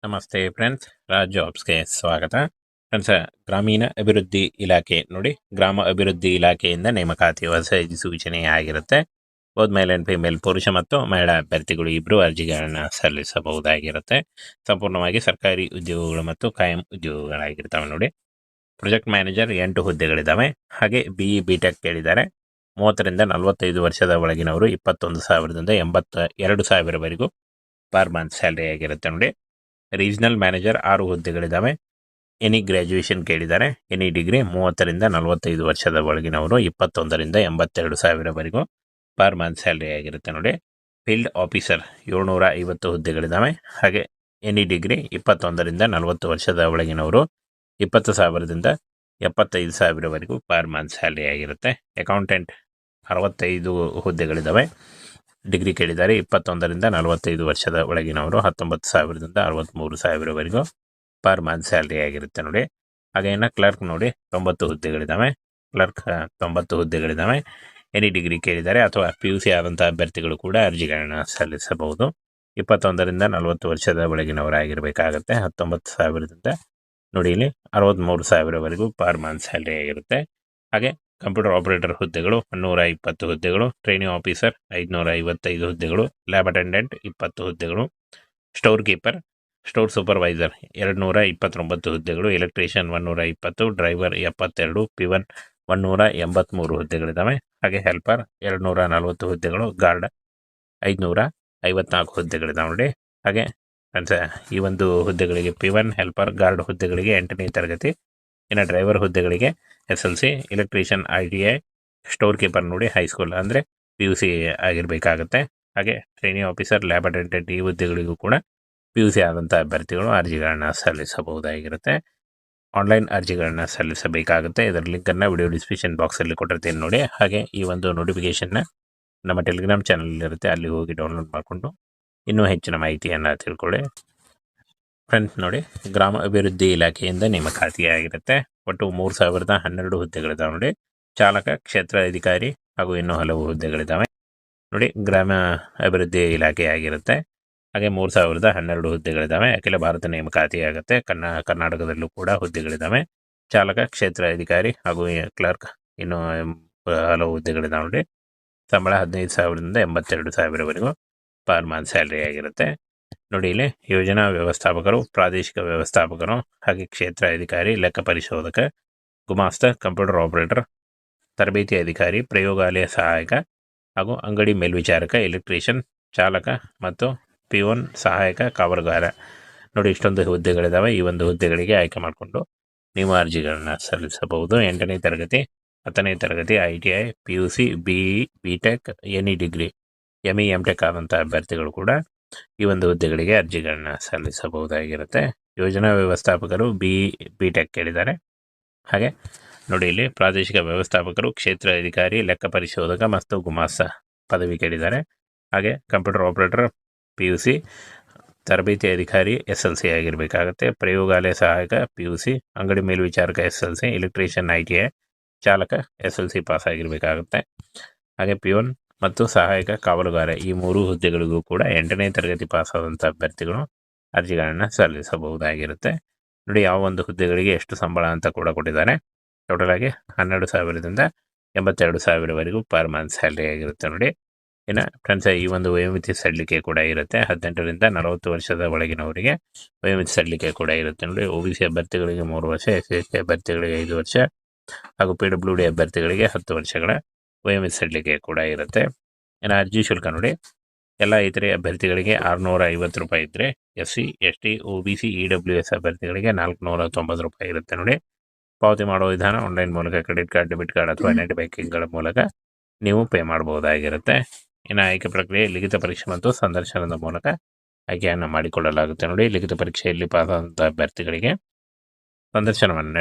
ನಮಸ್ತೆ ಫ್ರೆಂಡ್ಸ್, ರಾಜ್ ಜಾಬ್ಸ್ಗೆ ಸ್ವಾಗತ. ಫ್ರೆಂಡ್ಸ್, ಗ್ರಾಮೀಣ ಅಭಿವೃದ್ಧಿ ಇಲಾಖೆ ನೋಡಿ, ಗ್ರಾಮ ಅಭಿವೃದ್ಧಿ ಇಲಾಖೆಯಿಂದ ನೇಮಕಾತಿ ಹೊಸ ಸೂಚನೆ ಆಗಿರುತ್ತೆ. ಬೋತ್ ಮೇಲ್ ಆ್ಯಂಡ್ ಫಿಮೇಲ್, ಪುರುಷ ಮತ್ತು ಮಹಿಳಾ ಅಭ್ಯರ್ಥಿಗಳು ಇಬ್ಬರು ಅರ್ಜಿಗಳನ್ನು ಸಲ್ಲಿಸಬಹುದಾಗಿರುತ್ತೆ. ಸಂಪೂರ್ಣವಾಗಿ ಸರ್ಕಾರಿ ಉದ್ಯೋಗಗಳು ಮತ್ತು ಕಾಯಂ ಉದ್ಯೋಗಗಳಾಗಿರ್ತವೆ ನೋಡಿ. Project manager 8 ಹುದ್ದೆಗಳಿದ್ದಾವೆ. ಹಾಗೆ BE BTech ಕೇಳಿದ್ದಾರೆ. 30ರಿಂದ 45 ವರ್ಷದ ಒಳಗಿನವರು 21,000ದಿಂದ 82,000ವರೆಗೂ ಪರ್ ಮಂತ್ ಸ್ಯಾಲರಿ ಆಗಿರುತ್ತೆ ನೋಡಿ. Regional manager 6 ಹುದ್ದೆಗಳಿದ್ದಾವೆ. ಎನಿ ಗ್ರ್ಯಾಜುಯೇಷನ್ ಕೇಳಿದ್ದಾರೆ. ಎನಿ ಡಿಗ್ರಿ 30ರಿಂದ 45 ವರ್ಷದ ಒಳಗಿನವರು 21ರಿಂದ 82,000ವರೆಗೂ ಪರ್ ಮಂತ್ ಸ್ಯಾಲರಿ ಆಗಿರುತ್ತೆ ನೋಡಿ. Field officer 750 ಹುದ್ದೆಗಳಿದ್ದಾವೆ. ಹಾಗೆ ಎನಿ ಡಿಗ್ರಿ 21ರಿಂದ 40 ವರ್ಷದ ಒಳಗಿನವರು 20,000ದಿಂದ 75,000ವರೆಗೂ ಪರ್ ಮಂತ್ ಸ್ಯಾಲರಿ ಆಗಿರುತ್ತೆ. ಅಕೌಂಟೆಂಟ್ 65 ಹುದ್ದೆಗಳಿದ್ದಾವೆ. ಡಿಗ್ರಿ ಕೇಳಿದ್ದಾರೆ. 21ರಿಂದ 45 ವರ್ಷದ ಒಳಗಿನವರು 19,000ದಿಂದ 63,000ವರೆಗೂ ಪರ್ ಮಂತ್ ಸ್ಯಾಲರಿ ಆಗಿರುತ್ತೆ ನೋಡಿ. ಹಾಗೆ ಇನ್ನು ಕ್ಲರ್ಕ್ ನೋಡಿ, 90 ಹುದ್ದೆಗಳಿದ್ದಾವೆ. ಕ್ಲರ್ಕ್ 90 ಹುದ್ದೆಗಳಿದ್ದಾವೆ. ಎನಿ ಡಿಗ್ರಿ ಕೇಳಿದ್ದಾರೆ ಅಥವಾ PUC ಆದಂಥ ಅಭ್ಯರ್ಥಿಗಳು ಕೂಡ ಅರ್ಜಿಗಳನ್ನು ಸಲ್ಲಿಸಬಹುದು. 21ರಿಂದ 40 ವರ್ಷದ ಒಳಗಿನವರಾಗಿರಬೇಕಾಗತ್ತೆ. 19,000ದಿಂದ ನೋಡಿ ಇಲ್ಲಿ 63,000ವರೆಗೂ ಪರ್ ಮಂತ್ ಸ್ಯಾಲರಿ ಆಗಿರುತ್ತೆ. ಹಾಗೆ ಕಂಪ್ಯೂಟರ್ ಆಪರೇಟರ್ ಹುದ್ದೆಗಳು 120 ಹುದ್ದೆಗಳು. ಟ್ರೈನಿಂಗ್ ಆಫೀಸರ್ 555 ಹುದ್ದೆಗಳು. ಲ್ಯಾಬ್ ಅಟೆಂಡೆಂಟ್ 20 ಹುದ್ದೆಗಳು. ಸ್ಟೋರ್ ಕೀಪರ್, ಸ್ಟೋರ್ ಸೂಪರ್ವೈಸರ್ 229 ಹುದ್ದೆಗಳು. Electrician 120, driver 72, ಪಿವನ್ 183 ಹುದ್ದೆಗಳಿದ್ದಾವೆ. ಹಾಗೆ ಹೆಲ್ಪರ್ 240 ಹುದ್ದೆಗಳು. ಗಾರ್ಡ್ 554 ಹುದ್ದೆಗಳಿದ್ದಾವೆ ನೋಡಿ. ಹಾಗೆ ಈ ಒಂದು ಹುದ್ದೆಗಳಿಗೆ ಪಿವನ್, ಹೆಲ್ಪರ್, ಗಾರ್ಡ್ ಹುದ್ದೆಗಳಿಗೆ 8ನೇ ತರಗತಿ. ಇನ್ನು ಡ್ರೈವರ್ ಹುದ್ದೆಗಳಿಗೆ SLC, electrician ITI, store keeper ನೋಡಿ ಹೈಸ್ಕೂಲ್ ಅಂದರೆ PUC ಆಗಿರಬೇಕಾಗತ್ತೆ. ಹಾಗೆ ಟ್ರೈನಿಂಗ್ ಆಫೀಸರ್, ಲ್ಯಾಬ್ ಅಟೆಂಡೆಂಟ್ ಈ ಹುದ್ದೆಗಳಿಗೂ ಕೂಡ PUC ಆದಂಥ ಅಭ್ಯರ್ಥಿಗಳು ಅರ್ಜಿಗಳನ್ನು ಸಲ್ಲಿಸಬಹುದಾಗಿರುತ್ತೆ. ಆನ್ಲೈನ್ ಅರ್ಜಿಗಳನ್ನು ಸಲ್ಲಿಸಬೇಕಾಗುತ್ತೆ. ಇದರ ಲಿಂಕನ್ನು ವಿಡಿಯೋ ಡಿಸ್ಕ್ರಿಪ್ಷನ್ ಬಾಕ್ಸಲ್ಲಿ ಕೊಟ್ಟಿರ್ತೀನಿ ನೋಡಿ. ಹಾಗೆ ಈ ಒಂದು ನೋಟಿಫಿಕೇಷನ್ನ ನಮ್ಮ ಟೆಲಿಗ್ರಾಮ್ ಚಾನಲಲ್ಲಿರುತ್ತೆ, ಅಲ್ಲಿ ಹೋಗಿ ಡೌನ್ಲೋಡ್ ಮಾಡಿಕೊಂಡು ಇನ್ನೂ ಹೆಚ್ಚಿನ ಮಾಹಿತಿಯನ್ನು ತಿಳ್ಕೊಳ್ಳಿ. ಫ್ರೆಂಡ್ಸ್ ನೋಡಿ, ಗ್ರಾಮ ಅಭಿವೃದ್ಧಿ ಇಲಾಖೆಯಿಂದ ನೇಮಕಾತಿಯಾಗಿರುತ್ತೆ. ಒಟ್ಟು 3,012 ಹುದ್ದೆಗಳಿದ್ದಾವೆ ನೋಡಿ. ಚಾಲಕ, ಕ್ಷೇತ್ರ ಅಧಿಕಾರಿ ಹಾಗೂ ಇನ್ನೂ ಹಲವು ಹುದ್ದೆಗಳಿದ್ದಾವೆ ನೋಡಿ. ಗ್ರಾಮ ಅಭಿವೃದ್ಧಿ ಇಲಾಖೆ ಆಗಿರುತ್ತೆ. ಹಾಗೆ 3,012 ಹುದ್ದೆಗಳಿದ್ದಾವೆ. ಅಖಿಲ ಭಾರತ ನೇಮಕಾತಿ ಆಗುತ್ತೆ. ಕರ್ನಾಟಕದಲ್ಲೂ ಕೂಡ ಹುದ್ದೆಗಳಿದ್ದಾವೆ. ಚಾಲಕ, ಕ್ಷೇತ್ರ ಅಧಿಕಾರಿ ಹಾಗೂ ಕ್ಲರ್ಕ್ ಇನ್ನೂ ಹಲವು ಹುದ್ದೆಗಳಿದ್ದಾವೆ ನೋಡಿ. ಸಂಬಳ 15,000ದಿಂದ 82,000ವರೆಗೂ ಪರ್ ಮಂತ್ ಸ್ಯಾಲರಿ ಆಗಿರುತ್ತೆ ನೋಡಿ. ಇಲ್ಲಿ ಯೋಜನಾ ವ್ಯವಸ್ಥಾಪಕರು, ಪ್ರಾದೇಶಿಕ ವ್ಯವಸ್ಥಾಪಕರು, ಹಾಗೆ ಕ್ಷೇತ್ರ ಅಧಿಕಾರಿ, ಲೆಕ್ಕ ಪರಿಶೋಧಕ, ಗುಮಾಸ್ತ, ಕಂಪ್ಯೂಟರ್ ಆಪರೇಟರ್, ತರಬೇತಿ ಅಧಿಕಾರಿ, ಪ್ರಯೋಗಾಲಯ ಸಹಾಯಕ ಹಾಗೂ ಅಂಗಡಿ ಮೇಲ್ವಿಚಾರಕ, ಎಲೆಕ್ಟ್ರಿಷಿಯನ್, ಚಾಲಕ ಮತ್ತು ಪಿಯೋನ್, ಸಹಾಯಕ ಕಾವಲುಗಾರ ನೋಡಿ. ಇಷ್ಟೊಂದು ಹುದ್ದೆಗಳಿದ್ದಾವೆ. ಈ ಒಂದು ಹುದ್ದೆಗಳಿಗೆ ಆಯ್ಕೆ ಮಾಡಿಕೊಂಡು ನೀವು ಅರ್ಜಿಗಳನ್ನು ಸಲ್ಲಿಸಬಹುದು. 8ನೇ ತರಗತಿ, 10ನೇ ತರಗತಿ, ITI, PUC, BE BTech, any degree, ME MTech ಆದಂಥ ಅಭ್ಯರ್ಥಿಗಳು ಕೂಡ ಈ ಒಂದು ಹುದ್ದೆಗಳಿಗೆ ಅರ್ಜಿಗಳನ್ನು ಸಲ್ಲಿಸಬಹುದಾಗಿರುತ್ತೆ. ಯೋಜನಾ ವ್ಯವಸ್ಥಾಪಕರು BE BTech ಕೇಳಿದ್ದಾರೆ. ಹಾಗೆ ನೋಡಿ ಇಲ್ಲಿ ಪ್ರಾದೇಶಿಕ ವ್ಯವಸ್ಥಾಪಕರು, ಕ್ಷೇತ್ರ ಅಧಿಕಾರಿ, ಲೆಕ್ಕ ಪರಿಶೋಧಕ ಮತ್ತು ಗುಮಾಸ್ತ ಪದವಿ ಕೇಳಿದ್ದಾರೆ. ಹಾಗೆ ಕಂಪ್ಯೂಟರ್ ಆಪರೇಟರ್ PUC, ತರಬೇತಿ ಅಧಿಕಾರಿ SLC ಆಗಿರಬೇಕಾಗುತ್ತೆ. ಪ್ರಯೋಗಾಲಯ ಸಹಾಯಕ PUC, ಅಂಗಡಿ ಮೇಲ್ವಿಚಾರಕ SLC, ಎಲೆಕ್ಟ್ರಿಷಿಯನ್ ITI, ಚಾಲಕ SLC ಪಾಸ್ ಆಗಿರಬೇಕಾಗುತ್ತೆ. ಹಾಗೆ ಪಿಯೋನ್ ಮತ್ತು ಸಹಾಯಕ ಕಾವಲುಗಾರ ಈ 3 ಹುದ್ದೆಗಳಿಗೂ ಕೂಡ 8ನೇ ತರಗತಿ ಪಾಸ್ ಆದಂಥ ಅಭ್ಯರ್ಥಿಗಳು ಅರ್ಜಿಗಳನ್ನು ಸಲ್ಲಿಸಬಹುದಾಗಿರುತ್ತೆ ನೋಡಿ. ಯಾವ ಒಂದು ಹುದ್ದೆಗಳಿಗೆ ಎಷ್ಟು ಸಂಬಳ ಅಂತ ಕೂಡ ಕೊಟ್ಟಿದ್ದಾರೆ. ಟೋಟಲ್ ಆಗಿ 12,000ದಿಂದ 82,000ವರೆಗೂ ಪರ್ ಮಂತ್ ಸ್ಯಾಲರಿ ಆಗಿರುತ್ತೆ ನೋಡಿ. ಇನ್ನು ಫ್ರೆಂಡ್ಸ್, ಈ ಒಂದು ವಯೋಮಿತಿ ಸಡಿಲಿಕೆ ಕೂಡ ಇರುತ್ತೆ. 18ರಿಂದ 40 ವರ್ಷದ ಒಳಗಿನವರಿಗೆ ವಯೋಮಿತಿ ಸಡಿಲಿಕೆ ಕೂಡ ಇರುತ್ತೆ ನೋಡಿ. OBC ಅಭ್ಯರ್ಥಿಗಳಿಗೆ 3 ವರ್ಷ, SC ಅಭ್ಯರ್ಥಿಗಳಿಗೆ 5 ವರ್ಷ ಹಾಗೂ PWD ಅಭ್ಯರ್ಥಿಗಳಿಗೆ 10 ವರ್ಷಗಳ ವಯೋಮಿತಿ ಸಡಿಲಿಕೆ ಕೂಡ ಇರುತ್ತೆ. ಇನ್ನು ಅರ್ಜಿ ಶುಲ್ಕ ನೋಡಿ, ಎಲ್ಲ ಇತರೆ ಅಭ್ಯರ್ಥಿಗಳಿಗೆ 650 ರೂಪಾಯಿ ಇದ್ದರೆ, SC ST OBC EWS ಅಭ್ಯರ್ಥಿಗಳಿಗೆ 490 ರೂಪಾಯಿ ಇರುತ್ತೆ ನೋಡಿ. ಪಾವತಿ ಮಾಡುವ ವಿಧಾನ ಆನ್ಲೈನ್ ಮೂಲಕ, ಕ್ರೆಡಿಟ್ ಕಾರ್ಡ್, ಡೆಬಿಟ್ ಕಾರ್ಡ್ ಅಥವಾ ನೆಟ್ ಬ್ಯಾಂಕಿಂಗ್ಗಳ ಮೂಲಕ ನೀವು ಪೇ ಮಾಡಬಹುದಾಗಿರುತ್ತೆ. ಇನ್ನು ಆಯ್ಕೆ ಪ್ರಕ್ರಿಯೆ ಲಿಖಿತ ಪರೀಕ್ಷೆ ಮತ್ತು ಸಂದರ್ಶನದ ಮೂಲಕ ಆಯ್ಕೆಯನ್ನು ಮಾಡಿಕೊಳ್ಳಲಾಗುತ್ತೆ ನೋಡಿ. ಲಿಖಿತ ಪರೀಕ್ಷೆಯಲ್ಲಿ ಪಾಸ್ ಆದಂಥ ಅಭ್ಯರ್ಥಿಗಳಿಗೆ ಸಂದರ್ಶನವನ್ನು